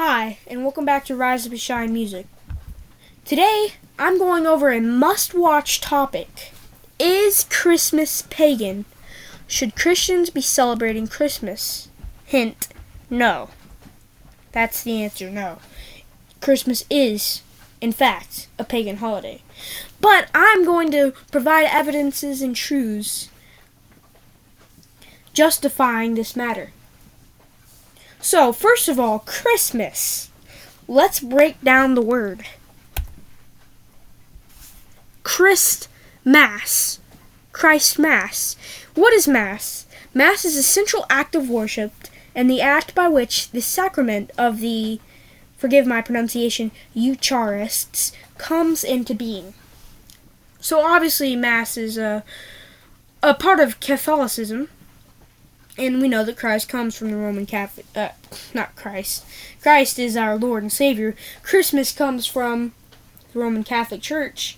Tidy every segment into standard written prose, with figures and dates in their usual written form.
Hi, and welcome back to Rise Up and Shine Music. Today, I'm going over a must-watch topic. Is Christmas pagan? Should Christians be celebrating Christmas? Hint, no. That's the answer, no. Christmas is, in fact, a pagan holiday. But I'm going to provide evidences and truths justifying this matter. So, first of all, Christmas. Let's break down the word. Christ Mass. What is Mass? Mass is a central act of worship and the act by which the sacrament of the, forgive my pronunciation, Eucharists comes into being. So obviously Mass is a part of Catholicism. And we know that Christ comes from the Roman Catholic, not Christ. Christ is our Lord and Savior. Christmas comes from the Roman Catholic Church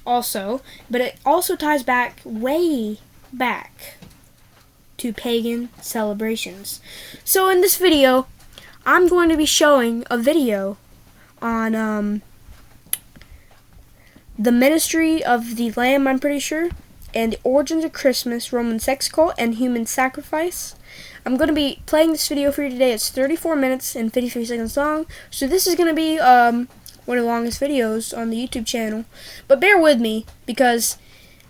also, but it also ties back, way back, to pagan celebrations. So in this video, I'm going to be showing a video on the ministry of the Lamb, I'm pretty sure, and the origins of Christmas, Roman sex cult, and human sacrifice. I'm going to be playing this video for you today. It's 34 minutes and 53 seconds long. So this is going to be one of the longest videos on the YouTube channel. But bear with me, because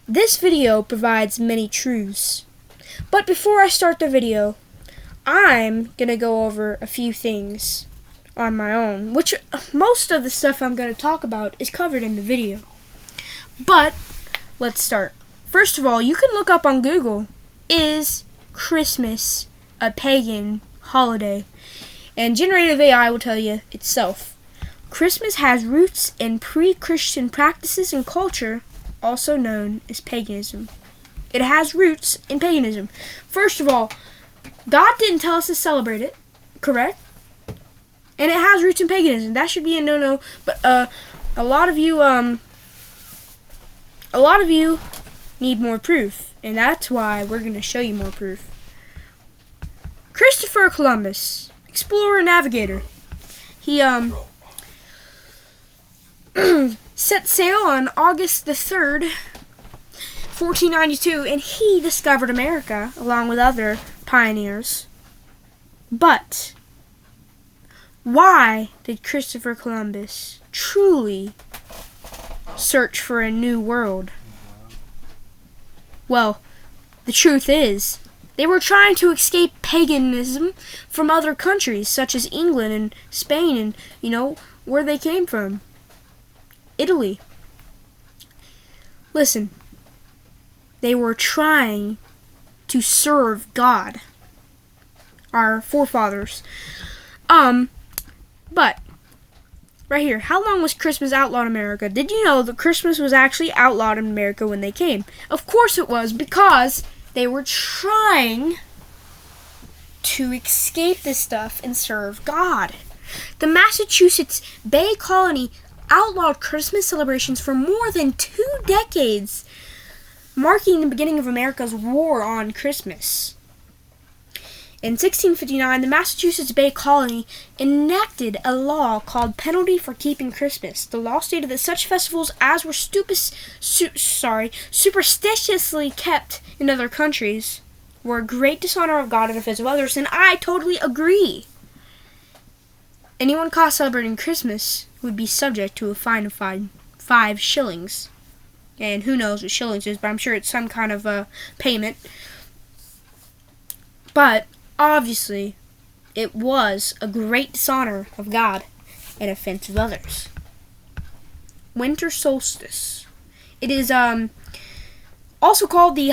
this video provides many truths. But before I start the video, I'm going to go over a few things on my own, which most of the stuff I'm going to talk about is covered in the video. But let's start. First of all, you can look up on Google, is Christmas a pagan holiday? And generative AI will tell you itself. Christmas has roots in pre-Christian practices and culture, also known as paganism. It has roots in paganism. First of all, God didn't tell us to celebrate it, correct? And it has roots in paganism. That should be a no-no. But a lot of you need more proof, and that's why we're going to show you more proof. Christopher Columbus, explorer and navigator. He set sail on August the 3rd, 1492, and he discovered America along with other pioneers. But why did Christopher Columbus truly search for a new world? Well, the truth is, they were trying to escape paganism from other countries, such as England and Spain and, where they came from. Italy. Listen, they were trying to serve God, our forefathers. But right here, how long was Christmas outlawed in America? Did you know that Christmas was actually outlawed in America when they came? Of course it was, because they were trying to escape this stuff and serve God. The Massachusetts Bay Colony outlawed Christmas celebrations for more than 2 decades, marking the beginning of America's war on Christmas. In 1659, the Massachusetts Bay Colony enacted a law called Penalty for Keeping Christmas. The law stated that such festivals as were superstitiously kept in other countries were a great dishonor of God and offense of others, and I totally agree. Anyone caught celebrating Christmas would be subject to a fine of 5 shillings. And who knows what shillings is, but I'm sure it's some kind of payment. But obviously, it was a great dishonor of God and offense of others. Winter solstice. It is also called the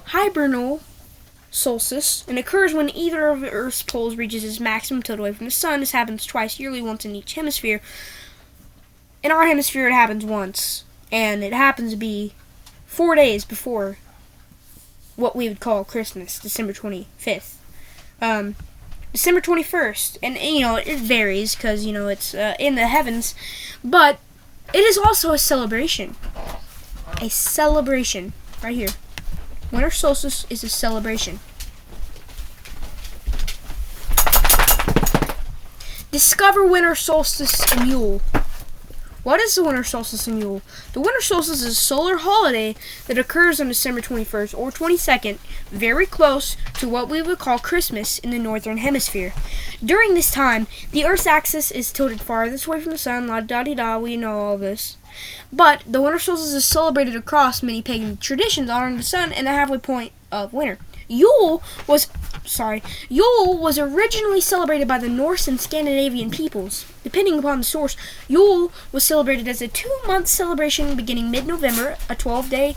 hibernal solstice, and occurs when either of the Earth's poles reaches its maximum tilt away from the sun. This happens twice yearly, once in each hemisphere. In our hemisphere, it happens once, and it happens to be 4 days before what we would call Christmas, December 25th. December 21st, and it varies because it's in the heavens, but it is also a celebration. A celebration, right here. Winter solstice is a celebration. Discover winter solstice and Yule. What is the winter solstice and Yule? The winter solstice is a solar holiday that occurs on December 21st or 22nd, very close to what we would call Christmas in the northern hemisphere. During this time, the Earth's axis is tilted farthest away from the sun, la-da-dee-da, we know all this. But the winter solstice is celebrated across many pagan traditions honoring the sun and the halfway point of winter. Yule was originally celebrated by the Norse and Scandinavian peoples. Depending upon the source, Yule was celebrated as a 2-month celebration beginning mid-November, a 12-day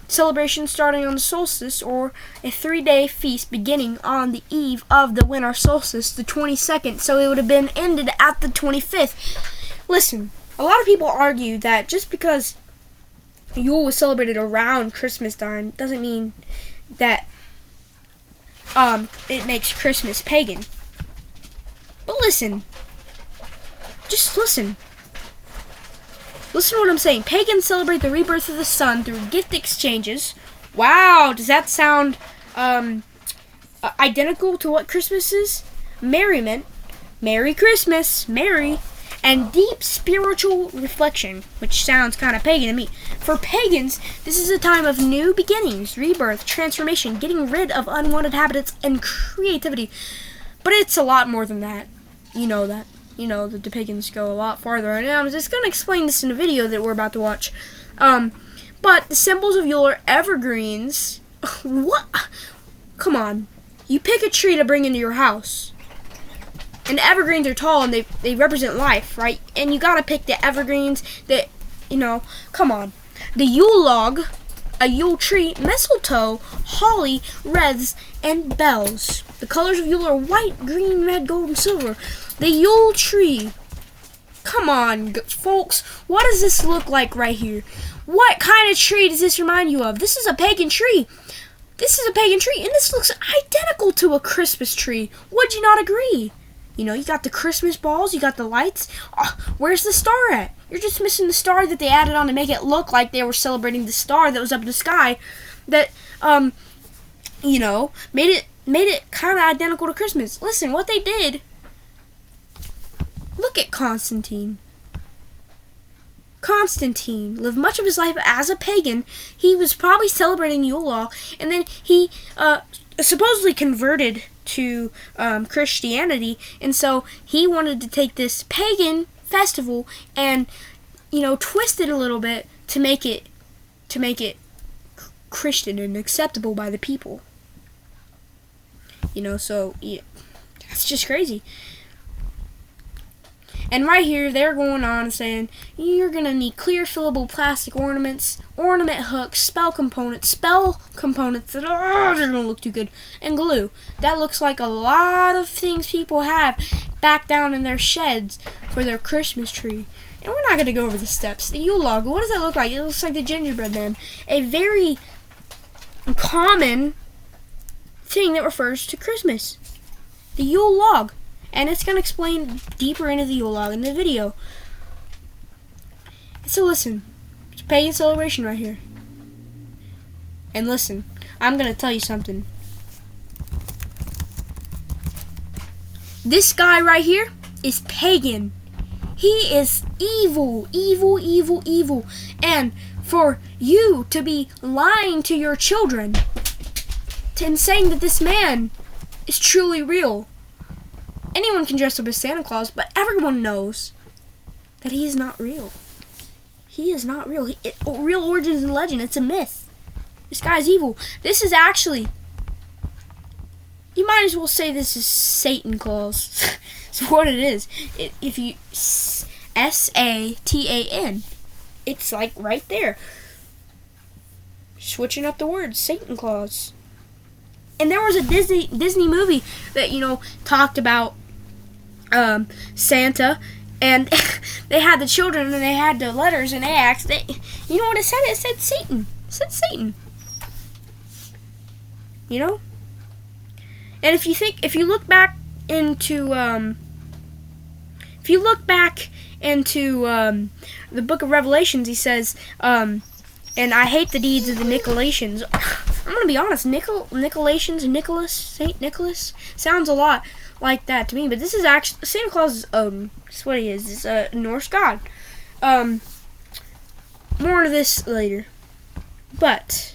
celebration starting on the solstice, or a 3-day feast beginning on the eve of the winter solstice, the 22nd, so it would have been ended at the 25th. Listen, a lot of people argue that just because Yule was celebrated around Christmas time doesn't mean that it makes Christmas pagan. But listen. Just listen. Listen to what I'm saying. Pagans celebrate the rebirth of the sun through gift exchanges. Wow, does that sound identical to what Christmas is? Merriment. Merry Christmas. Merry. And deep spiritual reflection, which sounds kind of pagan to me. For pagans, this is a time of new beginnings, rebirth, transformation, getting rid of unwanted habits, and creativity. But it's a lot more than that. You know that. You know that the pagans go a lot farther. And I'm just going to explain this in a video that we're about to watch. But the symbols of Yule are evergreens. What? Come on. You pick a tree to bring into your house. And the evergreens are tall and they represent life, right? And you gotta pick the evergreens that, come on. The Yule log, a Yule tree, mistletoe, holly, wreaths, and bells. The colors of Yule are white, green, red, gold, and silver. The Yule tree. Come on, folks. What does this look like right here? What kind of tree does this remind you of? This is a pagan tree. This is a pagan tree, and this looks identical to a Christmas tree. Would you not agree? You got the Christmas balls, you got the lights. Oh, where's the star at? You're just missing the star that they added on to make it look like they were celebrating the star that was up in the sky. That, made it kind of identical to Christmas. Listen, what they did. Look at Constantine. Constantine lived much of his life as a pagan. He was probably celebrating Yule log, and then he supposedly converted to Christianity, and so he wanted to take this pagan festival and twist it a little bit to make it Christian and acceptable by the people. So yeah, that's just crazy. And right here, they're going on saying, you're going to need clear fillable plastic ornaments, ornament hooks, spell components that are going to look too good, and glue. That looks like a lot of things people have back down in their sheds for their Christmas tree. And we're not going to go over the steps. The Yule log, what does that look like? It looks like the gingerbread man. A very common thing that refers to Christmas. The Yule log. And it's going to explain deeper into the Yule log in the video. So listen, it's a pagan celebration right here. And listen, I'm going to tell you something. This guy right here is pagan. He is evil, evil, evil, evil. And for you to be lying to your children and saying that this man is truly real. Anyone can dress up as Santa Claus, but everyone knows that he is not real. He is not real. Real origins and legend. It's a myth. This guy's evil. This is actually, you might as well say this is Satan Claus. It's what it is. If you Satan, it's like right there. Switching up the words, Satan Claus. And there was a Disney movie that talked about Santa, and they had the children and they had the letters and they asked, you know what it said? It said Satan. It said Satan. And if you look back into the book of Revelations, he says, and I hate the deeds of the Nicolaitans. I'm gonna be honest, Nicolaitans, Nicholas, Saint Nicholas sounds a lot like that to me. But this is actually Santa Claus. Is what he is. Is a Norse god. More of this later. But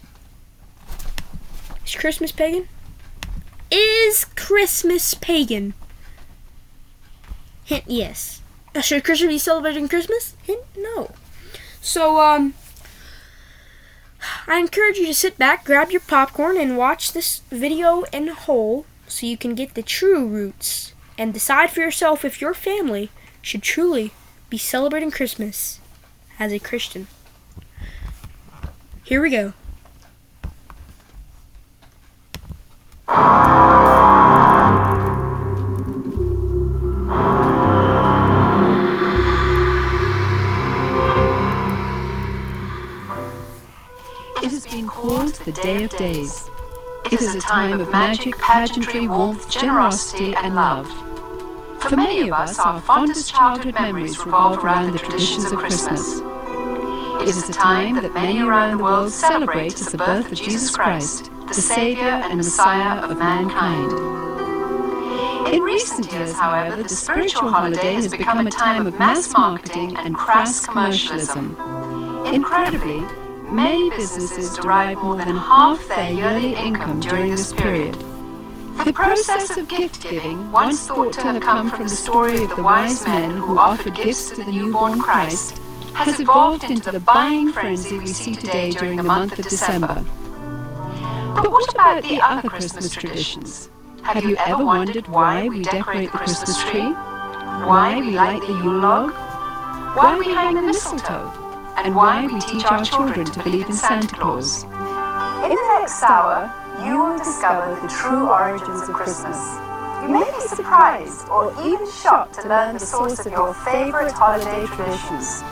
is Christmas pagan? Is Christmas pagan? Hint, yes. Should Christians be celebrating Christmas? Hint, no. So, I encourage you to sit back, grab your popcorn, and watch this video in whole so you can get the true roots and decide for yourself if your family should truly be celebrating Christmas as a Christian. Here we go. It has been called the Day of Days. It is a time of magic, pageantry, warmth, generosity, and love. For many of us, our fondest childhood memories revolve around the traditions of Christmas. It is a time that many around the world celebrate as the birth of Jesus Christ, the Saviour and Messiah of mankind. In recent years, however, the spiritual holiday has become a time of mass marketing and crass commercialism. Incredibly, many businesses derive more than half their yearly income during this period. The process of gift-giving, once thought to have come from the story of the wise men who offered gifts to the newborn Christ, has evolved into the buying frenzy we see today during the month of December. But what about the other Christmas traditions? Have you ever wondered why we decorate the Christmas tree? Why we light the Yule log? Why we hang the mistletoe? And why we teach our children to believe in Santa Claus? In the next hour, you will discover the true origins of Christmas. You may be surprised or even shocked to learn the source of your favorite holiday traditions.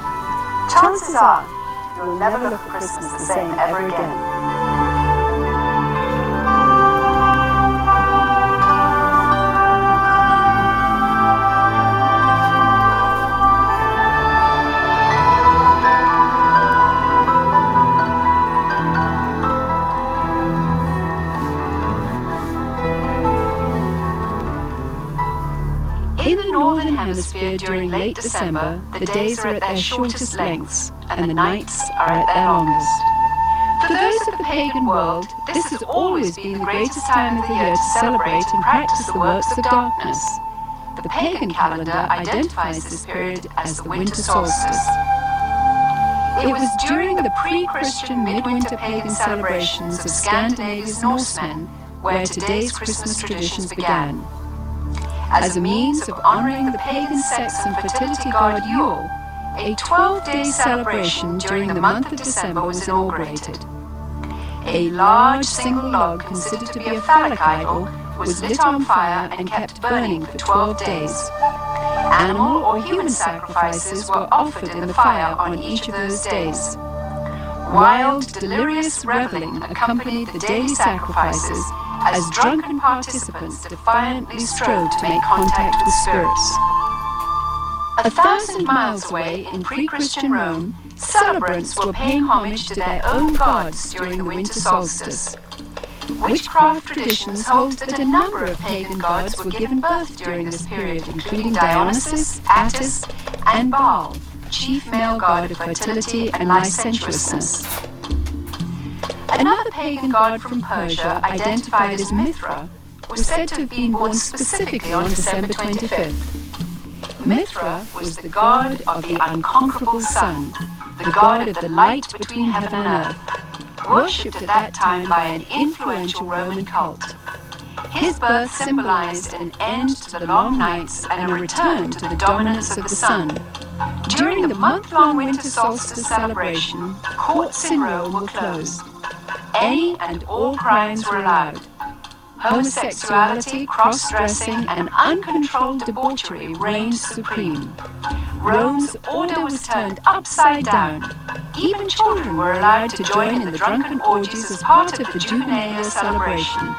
Chances are, you'll never look at Christmas the same ever again. In the Northern Hemisphere during late December, the days are at their shortest lengths, and the nights are at their longest. For those of the pagan world, this has always been the greatest time of the year to celebrate and practice the works of darkness. The pagan calendar identifies this period as the winter solstice. It was during the pre-Christian midwinter pagan celebrations of Scandinavia's Norsemen where today's Christmas traditions began. As a means of honoring the pagan sex and fertility god Yule, a 12-day celebration during the month of December was inaugurated. A large single log considered to be a phallic idol was lit on fire and kept burning for 12 days. Animal or human sacrifices were offered in the fire on each of those days. Wild, delirious reveling accompanied the daily sacrifices as drunken participants defiantly strove to make contact with spirits. 1,000 miles away in pre-Christian Rome, celebrants were paying homage to their own gods during the winter solstice. Witchcraft traditions hold that a number of pagan gods were given birth during this period, including Dionysus, Attis, and Baal, chief male god of fertility and licentiousness. Another pagan god from Persia, identified as Mithra, was said to have been born specifically on December 25th. Mithra was the god of the unconquerable sun, the god of the light between heaven and earth, worshipped at that time by an influential Roman cult. His birth symbolized an end to the long nights and a return to the dominance of the sun. During the month-long winter solstice celebration, courts in Rome were closed. Any and all crimes were allowed. Homosexuality, cross-dressing, and uncontrolled debauchery reigned supreme. Rome's order was turned upside down. Even children were allowed to join in the drunken orgies as part of the Juvenalia celebration.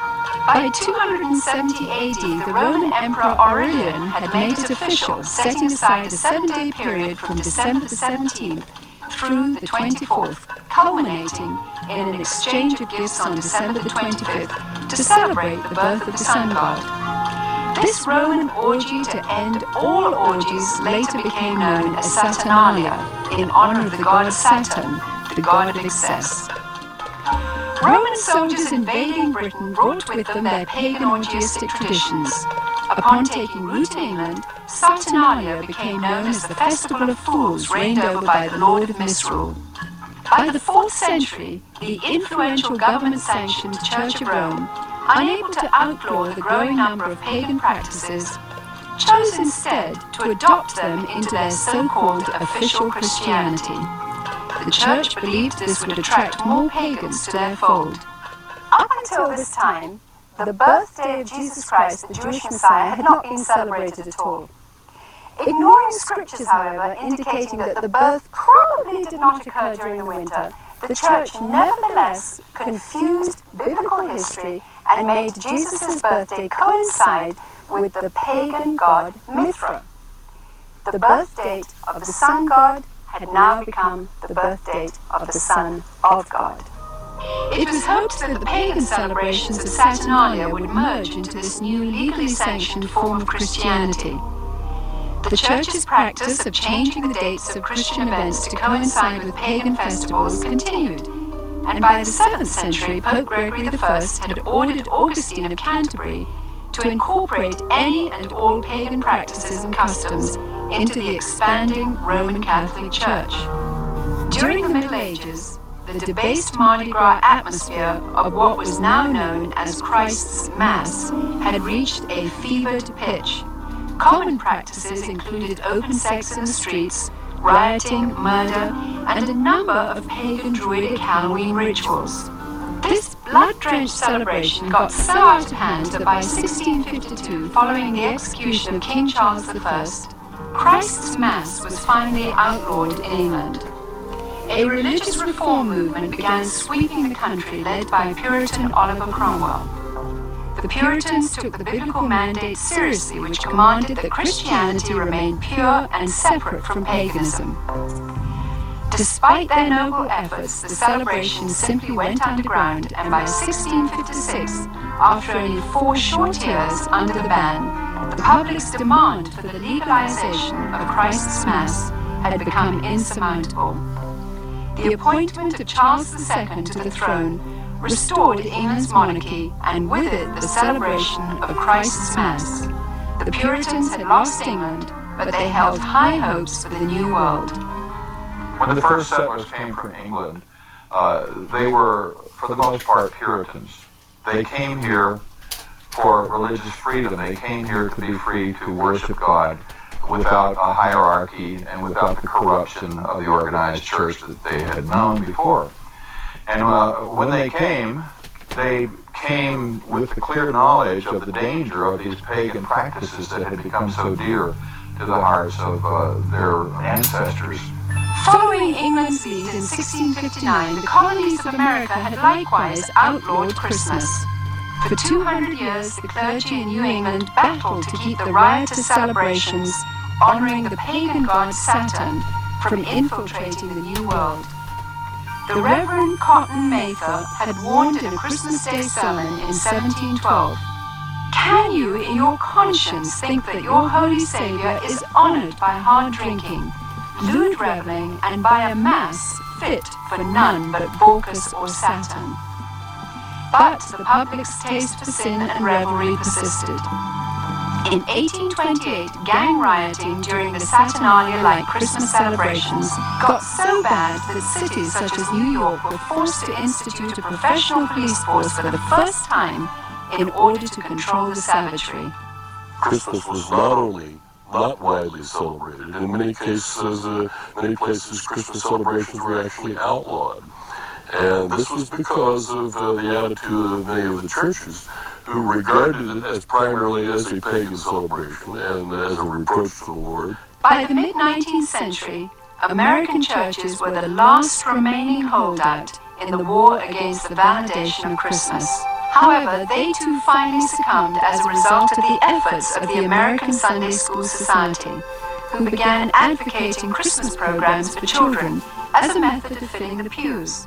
By 270 AD, the Roman Emperor Aurelian had made it official, setting aside a 7-day period from December the 17th through the 24th, culminating in an exchange of gifts on December the 25th to celebrate the birth of the sun god. This Roman orgy to end all orgies later became known as Saturnalia, in honor of the god Saturn, the god of excess. Roman soldiers invading Britain brought with them their pagan orgiastic traditions. Upon taking root in England, Saturnalia became known as the Festival of Fools reigned over by the Lord of Misrule. By the 4th century, the influential government-sanctioned Church of Rome, unable to outlaw the growing number of pagan practices, chose instead to adopt them into their so-called official Christianity. The Church believed this would attract more pagans to their fold. Up until this time, the birthday of Jesus Christ, the Jewish Messiah, had not been celebrated at all. Ignoring scriptures, however, indicating that the birth probably did not occur during the winter, the Church nevertheless confused biblical history and made Jesus' birthday coincide with the pagan god Mithra. The birth date of the sun god had now become the birth date of the Son of God. It was hoped that the pagan celebrations of Saturnalia would merge into this new legally sanctioned form of Christianity. The Church's practice of changing the dates of Christian events to coincide with pagan festivals continued, and by the 7th century, Pope Gregory I had ordered Augustine of Canterbury to incorporate any and all pagan practices and customs into the expanding Roman Catholic Church. During the Middle Ages, the debased Mardi Gras atmosphere of what was now known as Christ's Mass had reached a fevered pitch. Common practices included open sex in the streets, rioting, murder, and a number of pagan druidic Halloween rituals. This blood-drenched celebration got so out of hand that by 1652, following the execution of King Charles I, Christ's Mass was finally outlawed in England. A religious reform movement began sweeping the country, led by Puritan Oliver Cromwell. The Puritans took the biblical mandate seriously, which commanded that Christianity remain pure and separate from paganism. Despite their noble efforts, the celebration simply went underground, and by 1656, after only 4 short years under the ban, the public's demand for the legalization of Christ's Mass had become insurmountable. The appointment of Charles II to the throne restored England's monarchy, and with it the celebration of Christ's Mass. The Puritans had lost England, but they held high hopes for the new world. When the first settlers came from England, they were, for the most part, Puritans. They came here for religious freedom. They came here to be free to worship God without a hierarchy and without the corruption of the organized church that they had known before. And when they came with the clear knowledge of the danger of these pagan practices that had become so dear to the hearts of their ancestors. Following England's lead in 1659, the colonies of America had likewise outlawed Christmas. For 200 years, the clergy in New England battled to keep the riotous celebrations honoring the pagan god Saturn from infiltrating the New World. The Reverend Cotton Mather had warned in a Christmas Day sermon in 1712, "Can you in your conscience think that your Holy Savior is honored by hard drinking, lewd reveling, and by a mass fit for none but Bacchus or Saturn?" But the public's taste for sin and revelry persisted. In 1828, gang rioting during the Saturnalia-like Christmas celebrations got so bad that cities such as New York were forced to institute a professional police force for the first time in order to control the savagery. Christmas was not widely celebrated. In many places, Christmas celebrations were actually outlawed. And this was because of the attitude of many of the churches, who regarded it as primarily as a pagan celebration and as a reproach to the Lord. By the mid-19th century, American churches were the last remaining holdout in the war against the validation of Christmas. However, they too finally succumbed as a result of the efforts of the American Sunday School Society, who began advocating Christmas programs for children as a method of filling the pews.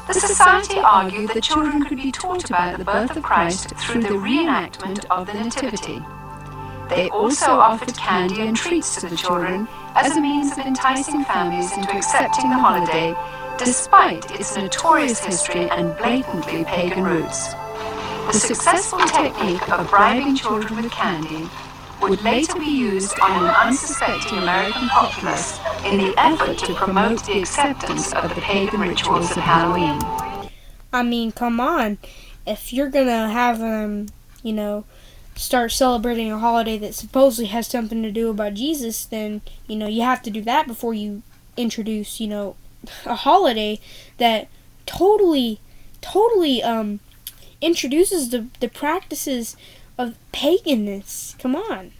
The Society argued that children could be taught about the birth of Christ through the reenactment of the Nativity. They also offered candy and treats to the children as a means of enticing families into accepting the holiday, despite its notorious history and blatantly pagan roots. The successful technique of bribing children with candy would later be used on an unsuspecting American populace in the effort to promote the acceptance of the pagan rituals of Halloween. I mean, come on. If you're gonna have start celebrating a holiday that supposedly has something to do about Jesus, then, you have to do that before you introduce, a holiday that totally introduces the practices of paganness. Come on.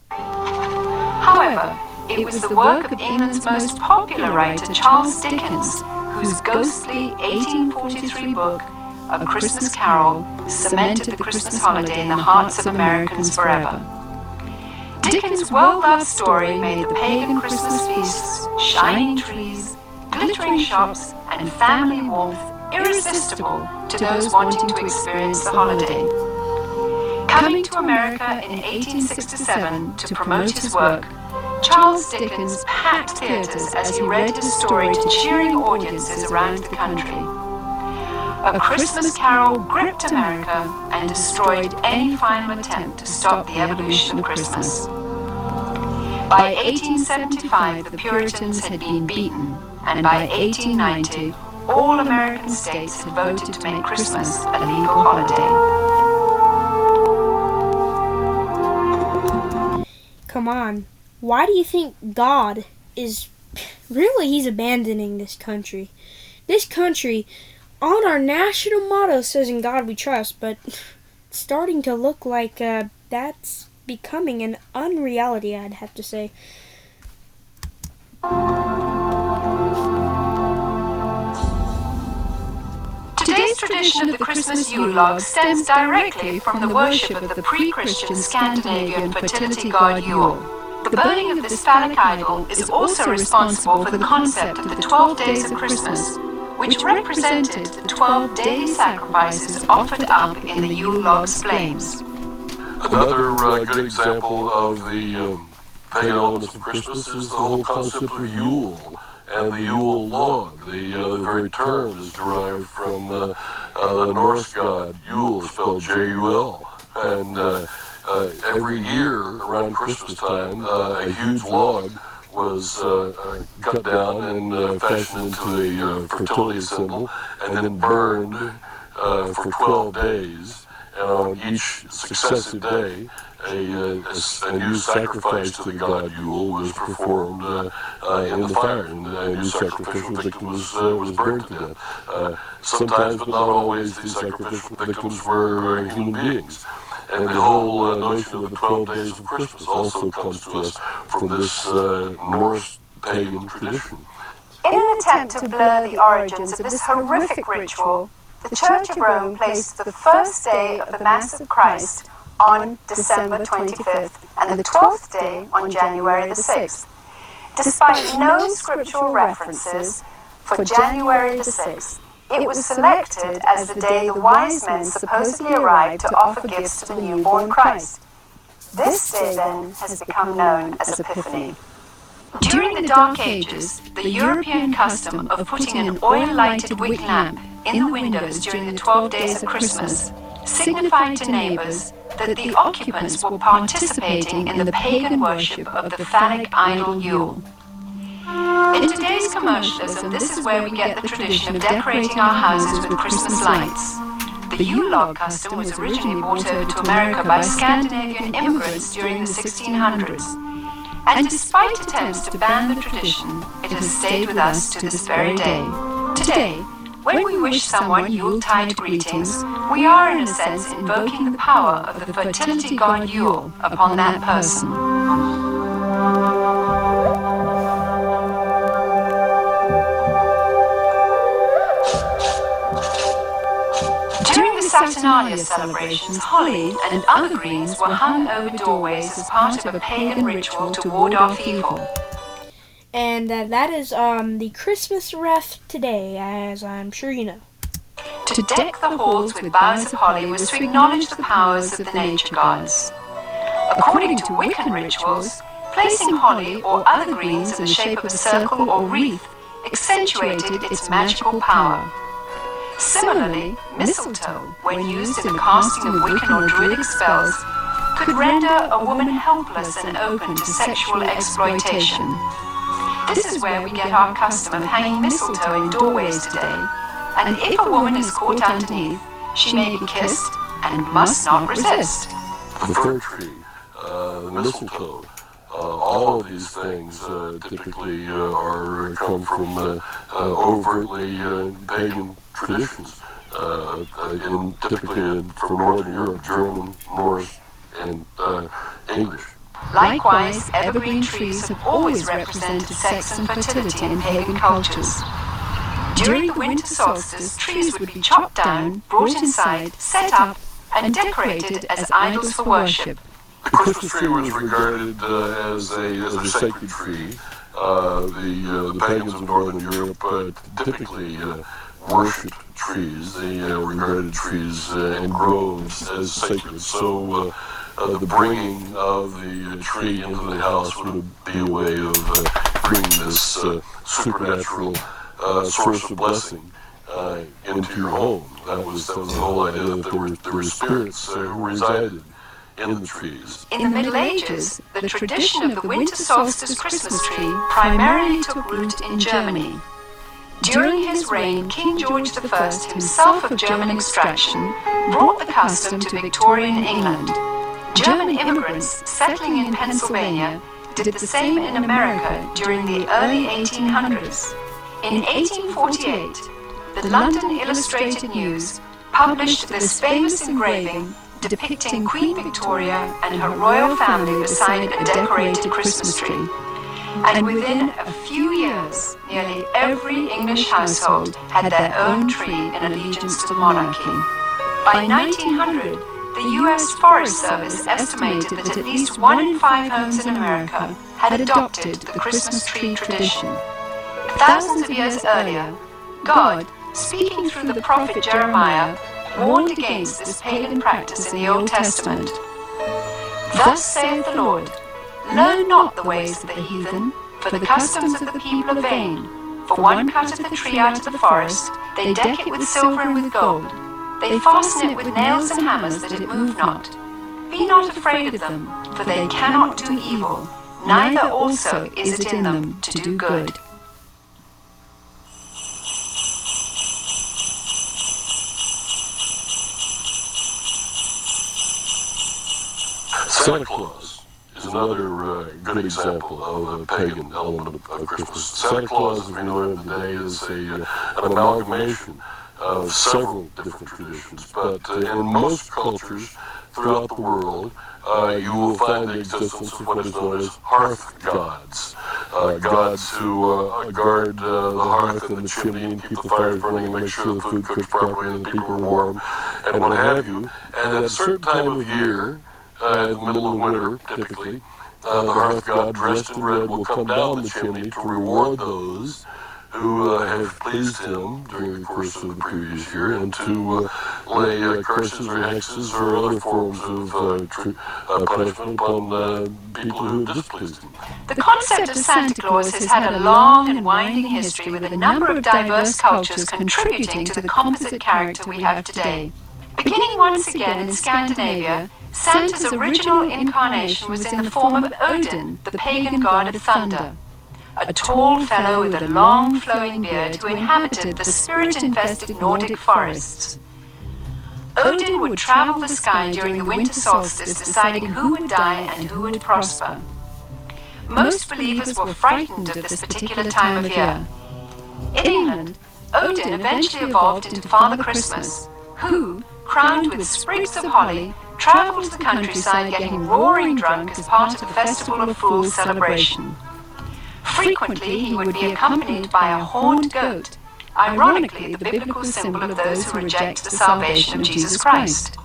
However, it was the work of England's most popular writer, Charles Dickens, whose ghostly 1843 book, A Christmas Carol, cemented the Christmas holiday in the hearts of Americans forever. Dickens' well-loved story made the pagan Christmas feasts, shining trees, glittering shops, and family warmth irresistible to those wanting to experience the holiday. Coming to America in 1867 to promote his work, Charles Dickens packed theaters as he read his story to cheering audiences around the country. A Christmas Carol gripped America and destroyed any final attempt to stop the evolution of Christmas. By 1875, the Puritans had been beaten, and by 1890, all American states had voted to make Christmas a legal holiday. Come on. Why do you think God is he's abandoning this country? This country, on our national motto, says "In God We Trust," but it's starting to look like that's becoming an unreality, I'd have to say. Today's tradition of the Christmas Yule log stems directly from the worship of the pre-Christian Scandinavian fertility god Yule. The burning of this phallic idol is also responsible for the concept of the 12 days of Christmas, which represented the 12 daily sacrifices offered up in the Yule log's flames. Another good example of the pagan elements of Christmas is the whole concept of Yule and the Yule log. The very term is derived from the Norse god Yule, spelled J-U-L. And every year around Christmas time, a huge log was cut down and fashioned into a fertility symbol and then burned for 12 days. And on each successive day, a new sacrifice to the god Yule was performed in the fire, and a new sacrificial victim was burned to death. Sometimes, but not always, these sacrificial victims were human beings. And the whole notion of the 12 days of Christmas also comes to us from this Norse pagan tradition. In an attempt to blur the origins of this horrific ritual, the Church of Rome placed the first day of the Mass of Christ on December 25th and the 12th day on January the 6th. Despite no scriptural references for January the 6th, it was selected as the day the wise men supposedly arrived to offer gifts to the newborn Christ. This day then has become known as Epiphany. During the Dark Ages, the European custom of putting an oil-lighted wick lamp in the windows during the 12 days of Christmas signified to neighbors that the occupants were participating in the pagan worship of the phallic idol Yule. In today's commercialism, this is where we get the tradition of decorating our houses with Christmas lights. The Yule log custom was originally brought over to America by Scandinavian immigrants during the 1600s. And despite attempts to ban the tradition, it has stayed with us to this very day. Today, when we wish someone Yuletide greetings, we are in a sense invoking the power of the fertility god Yule upon that person. During the Saturnalia celebrations, holly and other greens were hung over doorways as part of a pagan ritual to ward off evil. And that is the Christmas ref today, as I'm sure you know. To deck the halls with boughs of holly was to acknowledge the powers of the nature gods. According to Wiccan rituals, placing holly or other greens in the shape of a circle or wreath accentuated its magical power. Similarly, mistletoe, when used in the casting of Wiccan or Druidic spells, could render a woman helpless and open to sexual exploitation. This is where we get our custom of hanging mistletoe in doorways today, and if a woman is caught underneath, she may be kissed and must not resist. The fir tree, the mistletoe, all of these things typically come from overtly pagan traditions, typically from Northern Europe, German, Norse, and English. Likewise, evergreen trees have always represented sex and fertility in pagan cultures. During the winter solstice, trees would be chopped down, brought inside, set up, and decorated as idols for worship. The Christmas tree was regarded as a sacred tree. The pagans of Northern Europe typically worshipped trees. They regarded trees and groves as sacred. So the bringing of the tree into the house would be a way of bringing this supernatural source of blessing into your home. That was the whole idea that there were spirits who resided in the trees. In the Middle Ages, the tradition of the winter solstice Christmas tree primarily took root in Germany. During his reign, King George I, himself of German extraction, brought the custom to Victorian England. German immigrants settling in Pennsylvania did the same in America during the early 1800s. In 1848, the London Illustrated News published this famous engraving depicting Queen Victoria and her royal family beside a decorated Christmas tree. And within a few years, nearly every English household had their own tree in allegiance to the monarchy. By 1900, the U.S. Forest Service estimated that at least 1 in 5 homes in America had adopted the Christmas tree tradition. Thousands of years earlier, God, speaking through the prophet Jeremiah, warned against this pagan practice in the Old Testament. Thus saith the Lord, learn not the ways of the heathen, for the customs of the people are vain. For one cutteth the tree out of the forest, they deck it with silver and with gold. They fasten it with nails and hammers that it move not. Be not afraid of them, for they cannot do evil, neither also is it in them to do good. Santa Claus is another good example of a pagan element of Christmas. Santa Claus, as we know him today, is an amalgamation of several different traditions, but in most cultures throughout the world, you will find the existence of what is known as hearth gods. Gods who guard the hearth and the chimney and keep the fires burning and make sure the food cooks properly and the people are warm and what have you. And at a certain time of year, in the middle of winter, typically, the hearth god dressed in red will come down the chimney to reward those who have pleased him during the course of the previous year and to lay curses or hexes or other forms of punishment upon people who have displeased him. The concept of Santa Claus has had a long and winding history with a number of diverse cultures contributing to the composite character we have today. Beginning once again in Scandinavia, Santa's original incarnation was in the form of Odin, the pagan god of thunder, a tall fellow with a long flowing beard who inhabited the spirit-infested Nordic forests. Odin would travel the sky during the winter solstice, deciding who would die and who would prosper. Most believers were frightened of this particular time of year. In England, Odin eventually evolved into Father Christmas, who, crowned with sprigs of holly, traveled to the countryside getting roaring drunk as part of the Festival of Fools celebration. Frequently, he would be accompanied by a horned goat, ironically the biblical symbol of those who reject the salvation of Jesus Christ.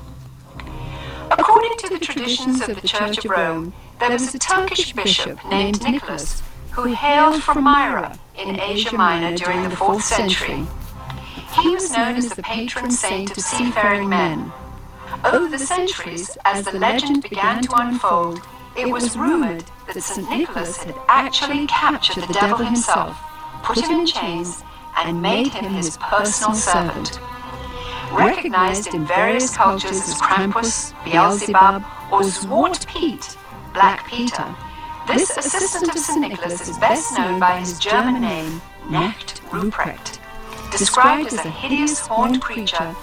According to the traditions of the Church of Rome, there was a Turkish bishop named Nicholas, who hailed from Myra in Asia Minor during the 4th century. He was known as the patron saint of seafaring men. Over the centuries, as the legend began to unfold, it was rumoured that St. Nicholas had actually captured the devil himself, put him in chains, and made him his personal servant. Recognized in various cultures as Krampus, Beelzebub, or Zwart Piet, Black Peter, this assistant of St. Nicholas is best known by his German name, Nacht Ruprecht. Described as a hideous horned creature,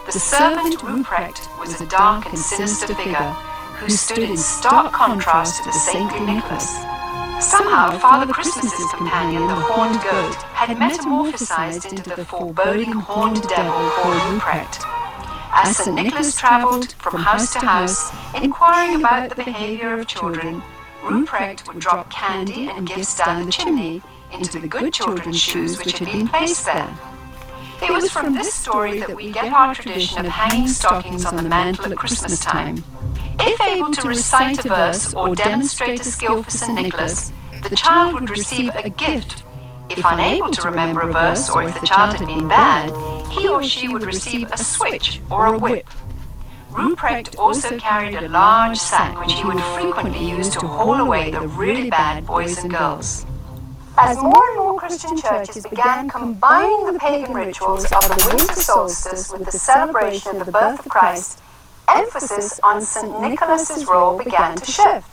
the servant Ruprecht was a dark and sinister figure who stood in stark contrast to the saintly Nicholas. Somehow Father Christmas's companion, the horned goat, had metamorphosized into the foreboding horned devil called Ruprecht. As St. Nicholas travelled from house to house, inquiring about the behaviour of children, Ruprecht would drop candy and gifts down the chimney into the good children's shoes which had been placed there. It was from this story that we get our tradition of hanging stockings on the mantle at Christmas time. If able to recite a verse or demonstrate a skill for St. Nicholas, the child would receive a gift. If unable to remember a verse, or if the child had been bad, he or she would receive a switch or a whip. Ruprecht also carried a large sack which he would frequently use to haul away the really bad boys and girls. As more and more Christian churches began combining the pagan rituals of the winter solstice with the celebration of the birth of Christ, emphasis on St. Nicholas's role began to shift.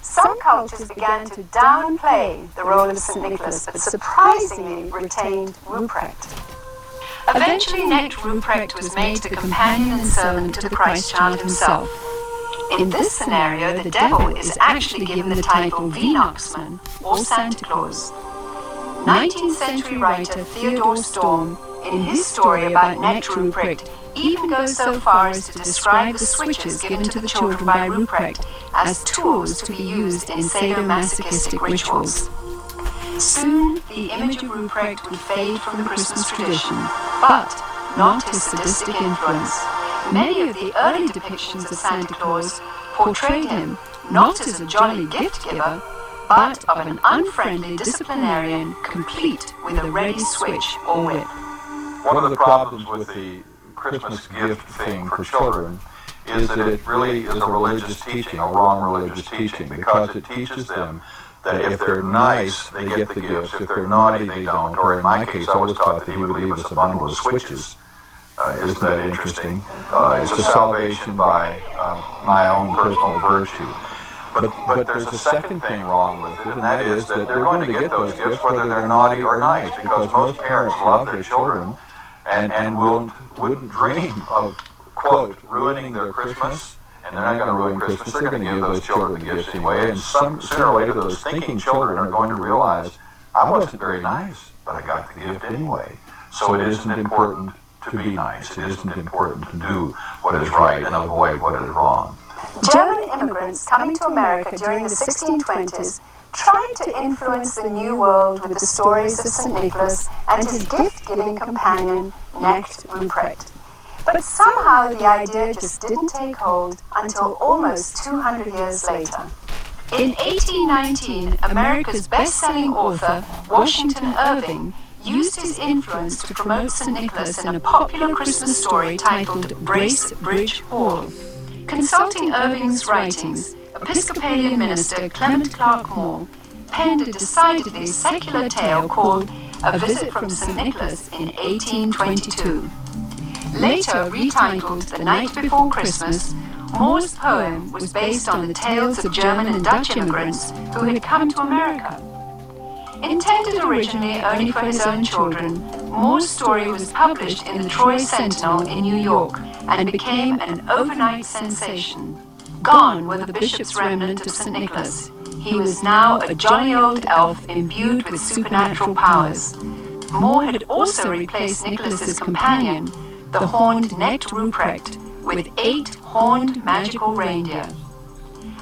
Some cultures began to downplay the role of St. Nicholas, but surprisingly retained Ruprecht. Eventually, Nacht Ruprecht was made the companion and servant to the Christ child himself. In this scenario, the devil is actually given the title Weihnachtsmann, or Santa Claus. 19th century writer Theodor Storm, in his story about Nacht Ruprecht, even goes so far as to describe the switches given to the children by Ruprecht as tools to be used in sadomasochistic rituals. Soon, the image of Ruprecht would fade from the Christmas tradition, but not his sadistic influence. Many of the early depictions of Santa Claus portrayed him not as a jolly gift giver, but of an unfriendly disciplinarian complete with a ready switch or whip. One of the problems with the Christmas gift thing for children is that it really is a religious teaching, a wrong religious teaching, because it teaches them that if they're nice, they get the gifts. If they're naughty, they don't. Or in my case, I was taught that he would leave us a bundle of switches. Isn't that interesting? It's a salvation by my own personal virtue. But there's a second thing wrong with it, and that is that they're going to get those gifts whether they're naughty or nice, because most parents love their children and wouldn't dream of, quote, ruining their Christmas. And they're not going to ruin Christmas. They're going to give those children gifts anyway. And sooner or later, those thinking children are going to realize, I wasn't very nice, but I got the gift anyway. So it isn't important to be nice. It isn't important to do what is right and avoid what is wrong. German immigrants coming to America during the 1620s tried to influence the New World with the stories of St. Nicholas and his gift-giving companion, Nacht Ruprecht. But somehow the idea just didn't take hold until almost 200 years later. In 1819, America's best-selling author, Washington Irving, used his influence to promote St. Nicholas in a popular Christmas story titled Bracebridge Hall. Consulting Irving's writings, Episcopalian minister Clement Clark Moore penned a decidedly secular tale called A Visit from St. Nicholas in 1822. Later retitled The Night Before Christmas, Moore's poem was based on the tales of German and Dutch immigrants who had come to America. Intended originally only for his own children, Moore's story was published in the Troy Sentinel in New York and became an overnight sensation. Gone were the bishop's remnant of St. Nicholas. He was now a jolly old elf imbued with supernatural powers. Moore had also replaced Nicholas's companion, the horned Nacht Ruprecht, with 8 horned magical reindeer.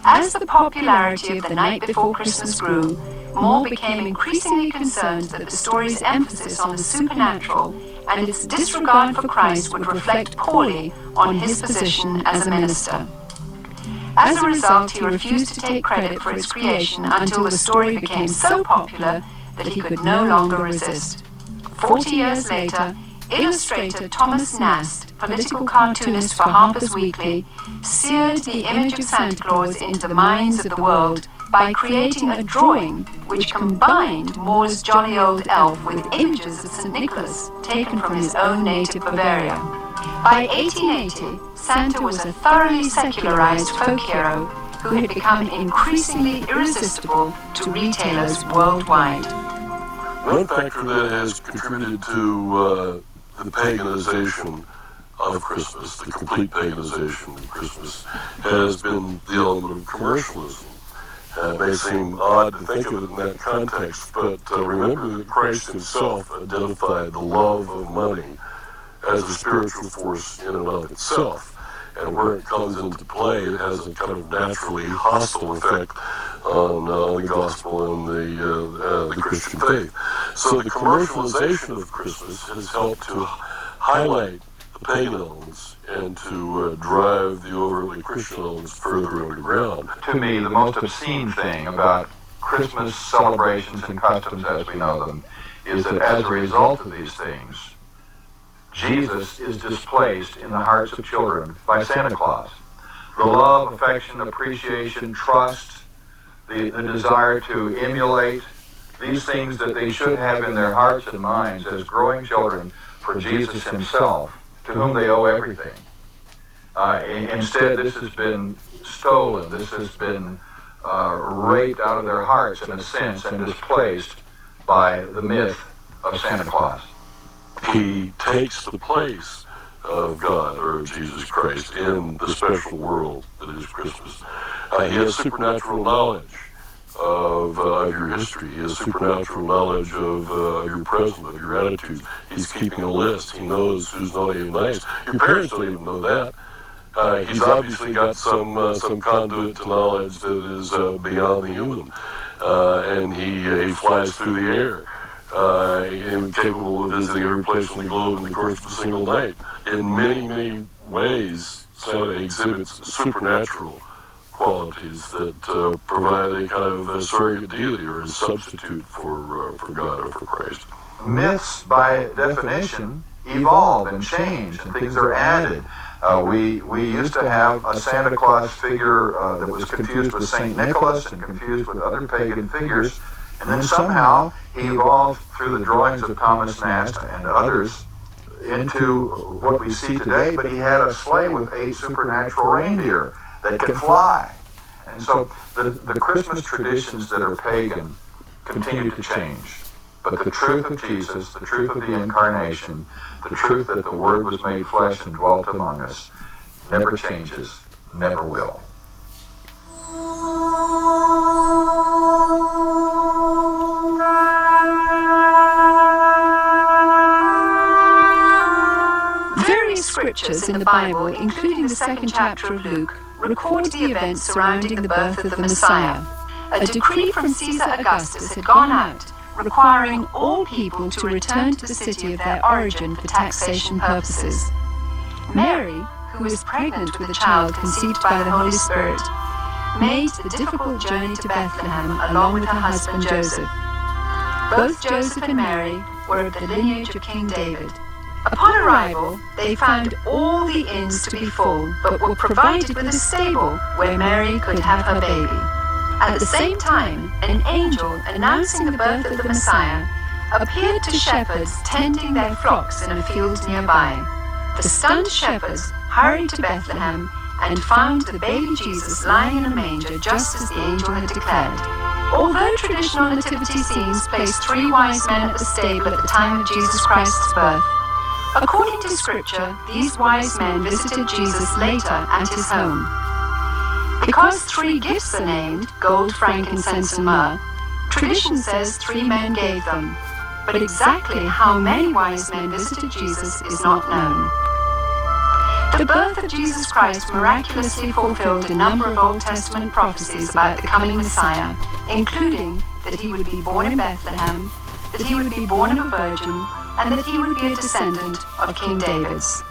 As the popularity of The Night Before Christmas grew, Moore became increasingly concerned that the story's emphasis on the supernatural and its disregard for Christ would reflect poorly on his position as a minister. As a result, he refused to take credit for its creation until the story became so popular that he could no longer resist. 40 years later, illustrator Thomas Nast, political cartoonist for Harper's Weekly, seared the image of Santa Claus into the minds of the world by creating a drawing which combined Moore's jolly old elf with images of St. Nicholas taken from his own native Bavaria. By 1880, Santa was a thoroughly secularized folk hero who had become increasingly irresistible to retailers worldwide. One factor that has contributed to the paganization of Christmas, the complete paganization of Christmas, has been the element of commercialism. It may seem odd to think of it in that context, but remember that Christ himself identified the love of money as a spiritual force in and of itself. And where it comes into play, it has a kind of naturally hostile effect on the gospel and the Christian faith. So the commercialization of Christmas has helped to highlight the pagan elements and to drive the overtly Christian elements further underground. To me, the most obscene thing about Christmas celebrations and customs as we know them is that as a result of these things, Jesus is displaced in the hearts of children by Santa Claus. The love, affection, appreciation, trust, the desire to emulate, these things that they should have in their hearts and minds as growing children for Jesus himself, to whom they owe everything. Instead, this has been stolen, this has been raped out of their hearts in a sense and displaced by the myth of Santa Claus. He takes the place of God, or of Jesus Christ, in the special world that is Christmas. He has supernatural knowledge of your history. He has supernatural knowledge of your present, of your attitudes. He's keeping a list. He knows who's naughty and nice. Your parents don't even know that. He's obviously got some conduit to knowledge that is beyond the human. And he flies through the air. Capable of visiting every place on the globe in the course of a single night. In many, many ways, Santa exhibits supernatural qualities that provide a kind of a surrogate deity or a substitute for God or for Christ. Myths, by definition, evolve and change, and things are added. We used to have a Santa Claus figure that was confused with St. Nicholas and confused with other pagan figures. And then somehow he evolved through the drawings of Thomas Nast and others into what we see today, but he had a sleigh with 8 supernatural reindeer that can fly. And so the Christmas traditions that are pagan continue to change. But the truth of Jesus, the truth of the Incarnation, the truth that the Word was made flesh and dwelt among us, never changes, never will. Various scriptures in the Bible, including the 2nd chapter of Luke, record the events surrounding the birth of the Messiah. A decree from Caesar Augustus had gone out, requiring all people to return to the city of their origin for taxation purposes. Mary, who was pregnant with a child conceived by the Holy Spirit, made the difficult journey to Bethlehem along with her husband Joseph. Both Joseph and Mary were of the lineage of King David. Upon arrival, they found all the inns to be full, but were provided with a stable where Mary could have her baby. At the same time, an angel announcing the birth of the Messiah appeared to shepherds tending their flocks in a field nearby. The stunned shepherds hurried to Bethlehem and found the baby Jesus lying in a manger just as the angel had declared. Although traditional nativity scenes place 3 wise men at the stable at the time of Jesus Christ's birth, according to Scripture, these wise men visited Jesus later at his home. Because 3 gifts are named, gold, frankincense, and myrrh, tradition says 3 men gave them, but exactly how many wise men visited Jesus is not known. The birth of Jesus Christ miraculously fulfilled a number of Old Testament prophecies about the coming Messiah, including that he would be born in Bethlehem, that he would be born of a virgin, and that he would be a descendant of King David's.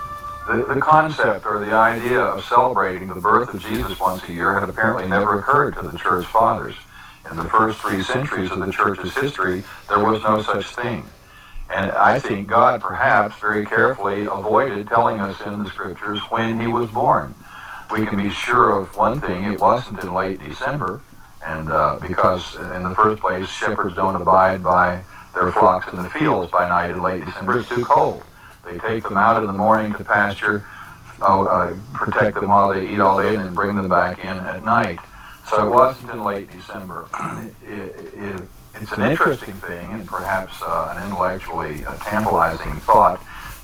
The concept or the idea of celebrating the birth of Jesus once a year had apparently never occurred to the Church Fathers. In the first 3 centuries of the Church's history, there was no such thing. And I think God perhaps very carefully avoided telling us in the scriptures when he was born. We can be sure of one thing: it wasn't in late December, and because in the first place, shepherds don't abide by their flocks in the fields by night in late December. It's too cold. They take them out in the morning to pasture, protect them while they eat all day, and then bring them back in at night. So it wasn't in late December. It's an interesting thing, and perhaps an intellectually tantalizing thought,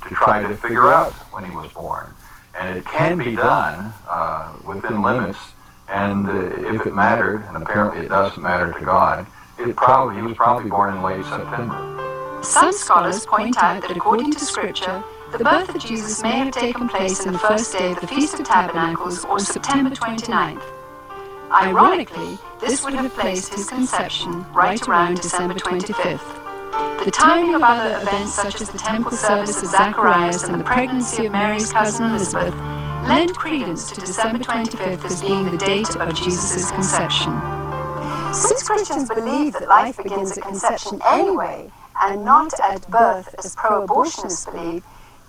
to try to figure out when he was born. And it can be done within limits, and if it mattered, and apparently it doesn't matter to God, he was probably born in late September. Some scholars point out that according to Scripture, the birth of Jesus may have taken place on the first day of the Feast of Tabernacles, or September 29th. Ironically, this would have placed his conception right around December 25th. The timing of other events such as the temple service of Zacharias and the pregnancy of Mary's cousin Elizabeth lend credence to December 25th as being the date of Jesus' conception. Since Christians believe that life begins at conception anyway, and not at birth as pro-abortionists believe,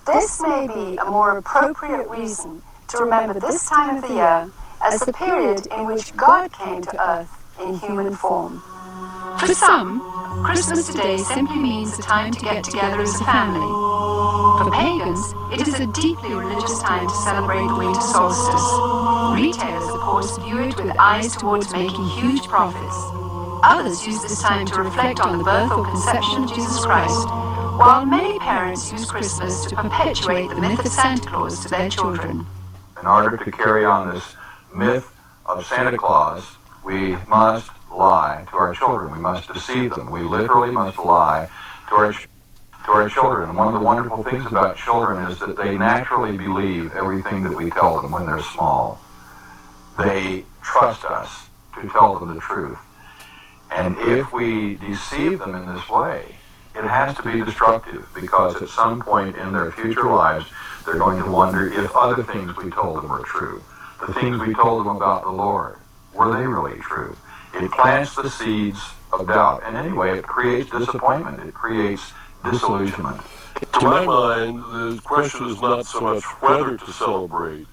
this may be a more appropriate reason to remember this time of the year as the period in which God came to earth in human form. For some, Christmas today simply means a time to get together as a family. For pagans, it is a deeply religious time to celebrate the winter solstice. Retailers, of course, view it with eyes towards making huge profits. Others use this time to reflect on the birth or conception of Jesus Christ, while many parents use Christmas to perpetuate the myth of Santa Claus to their children. In order to carry on this myth of Santa Claus, we must lie to our children. We must deceive them. We literally must lie to our children. And one of the wonderful things about children is that they naturally believe everything that we tell them when they're small. They trust us to tell them the truth. And if we deceive them in this way, it has to be destructive, because at some point in their future lives, they're going to wonder if other things we told them are true. The things we told them about the Lord, were they really true? It plants the seeds of doubt. And anyway, it creates disappointment. It creates disillusionment. To my mind, the question is not so much whether to celebrate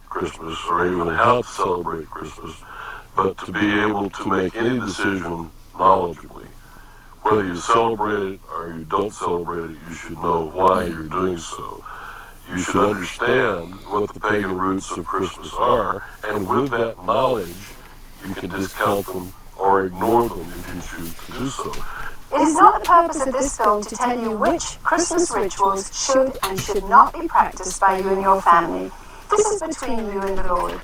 Christmas or even how to celebrate Christmas, but to be able to make any decision knowledgeably. Whether you celebrate it or you don't celebrate it, you should know why you're doing so. You should understand what the pagan roots of Christmas are, and with that knowledge, you can discount them or ignore them if you choose to do so. It is not the purpose of this film to tell you which Christmas rituals should and should not be practiced by you and your family. This is between you and the Lord.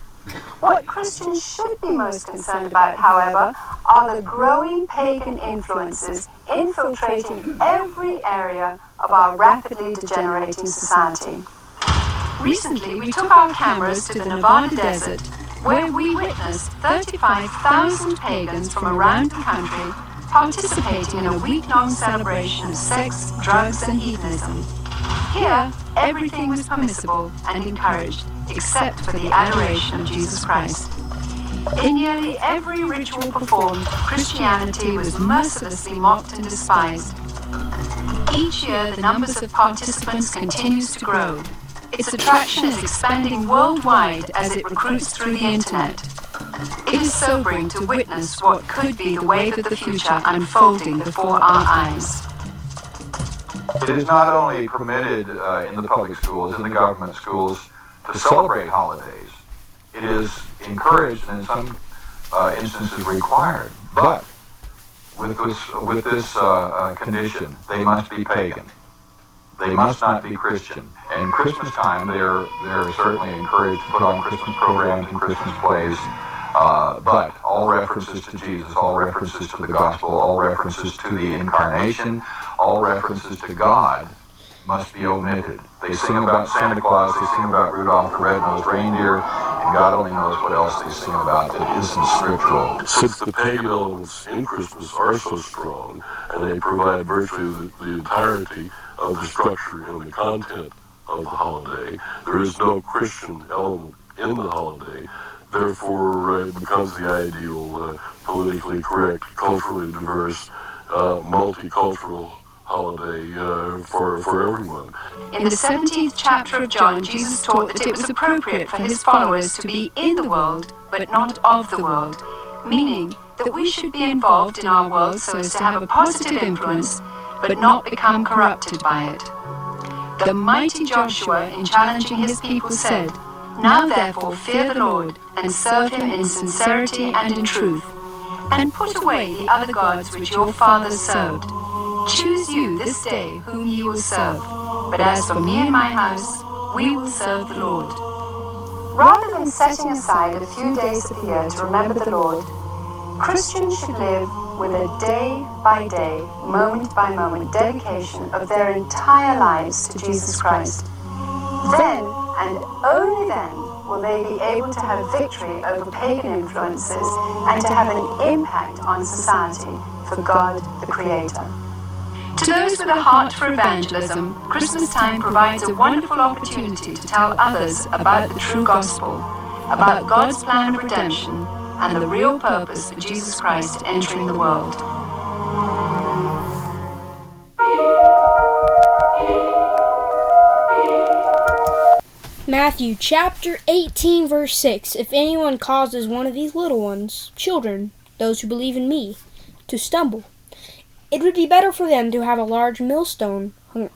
What Christians should be most concerned about, however, are the growing pagan influences infiltrating every area of our rapidly degenerating society. Recently, we took our cameras to the Nevada desert, where we witnessed 35,000 pagans from around the country participating in a week-long celebration of sex, drugs, and hedonism. Here, everything was permissible and encouraged, except for the adoration of Jesus Christ. In nearly every ritual performed, Christianity was mercilessly mocked and despised. Each year, the numbers of participants continues to grow. Its attraction is expanding worldwide as it recruits through the internet. It is sobering to witness what could be the wave of the future unfolding before our eyes. It is not only permitted in the public schools, in the government schools, to celebrate holidays. It is encouraged and in some instances required. But with this condition, they must be pagan. They must not be Christian. And Christmas time, they're certainly encouraged to put on Christmas programs and Christmas plays. But all references to Jesus, all references to the gospel, all references to the incarnation, all references to God must be omitted. They sing about Santa Claus, they sing about Rudolph the Red-Nosed Reindeer, and God only knows what else they sing about that isn't scriptural. Since the pagan elements in Christmas are so strong, and they provide virtually the entirety of the structure and the content of the holiday, there is no Christian element in the holiday. Therefore, it becomes the ideal, politically correct, culturally diverse, multicultural holiday for everyone. In the 17th chapter of John, Jesus taught that it was appropriate for his followers to be in the world, but not of the world, meaning that we should be involved in our world so as to have a positive influence, but not become corrupted by it. The mighty Joshua, in challenging his people, said, "Now therefore fear the Lord, and serve him in sincerity and in truth, and put away the other gods which your fathers served. Choose you this day whom ye will serve. But as for me and my house, we will serve the Lord." Rather than setting aside a few days of the year to remember the Lord, Christians should live with a day-by-day, moment-by-moment dedication of their entire lives to Jesus Christ. Then, and only then, will they be able to have victory over pagan influences and to have an impact on society for God the Creator. To those with a heart for evangelism, Christmas time provides a wonderful opportunity to tell others about the true gospel, about God's plan of redemption, and the real purpose for Jesus Christ entering the world. Matthew chapter 18, verse 6. If anyone causes one of these little ones, children, those who believe in me, to stumble, it would be better for them to have a large millstone hung,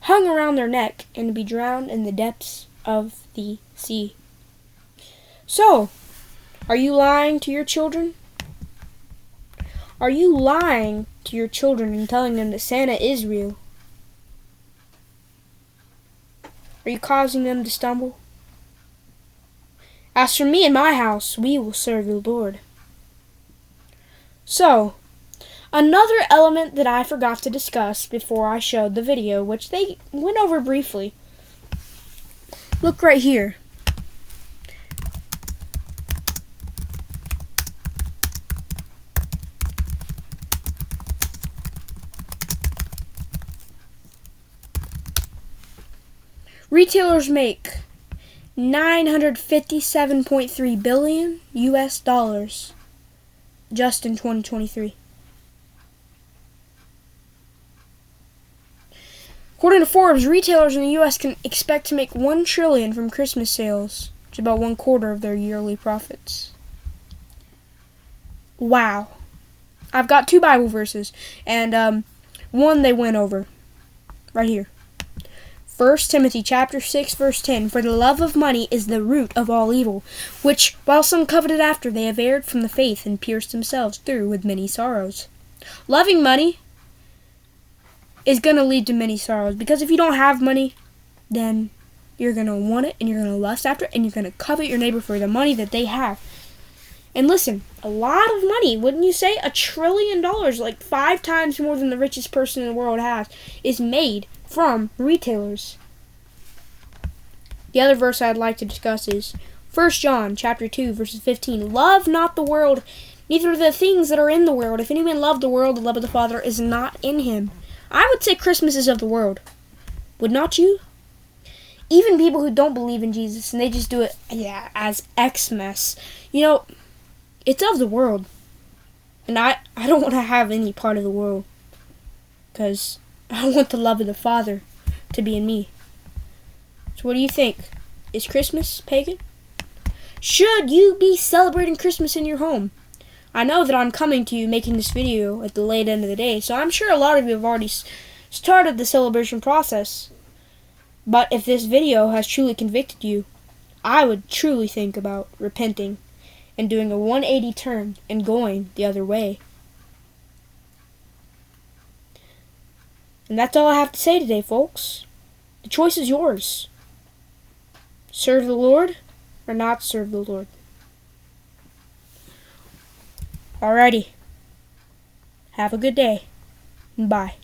hung around their neck and to be drowned in the depths of the sea. So, are you lying to your children? Are you lying to your children and telling them that Santa is real? Are you causing them to stumble? As for me and my house, we will serve the Lord. So, another element that I forgot to discuss before I showed the video, which they went over briefly. Look right here. Retailers make $957.3 billion US dollars just in 2023. According to Forbes, retailers in the U.S. can expect to make $1 trillion from Christmas sales, which is about 1/4 of their yearly profits. Wow. I've got 2 Bible verses, and one they went over right here. 1 Timothy chapter 6, verse 10, "For the love of money is the root of all evil, which, while some coveted after, they have erred from the faith and pierced themselves through with many sorrows." Loving money is going to lead to many sorrows, because if you don't have money, then you're going to want it, and you're going to lust after it, and you're going to covet your neighbor for the money that they have. And listen, a lot of money, wouldn't you say? $1 trillion, like 5 times more than the richest person in the world has, is made from retailers. The other verse I'd like to discuss is 1 John chapter 2, verses 15. "Love not the world, neither the things that are in the world. If any man love the world, the love of the Father is not in him." I would say Christmas is of the world. Would not you? Even people who don't believe in Jesus and they just do it as Xmas, it's of the world. And I don't want to have any part of the world, because I want the love of the Father to be in me. So what do you think? Is Christmas pagan? Should you be celebrating Christmas in your home? I know that I'm coming to you making this video at the late end of the day, so I'm sure a lot of you have already started the celebration process. But if this video has truly convicted you, I would truly think about repenting and doing a 180 turn and going the other way. And that's all I have to say today, folks. The choice is yours. Serve the Lord or not serve the Lord. Alrighty. Have a good day. Bye.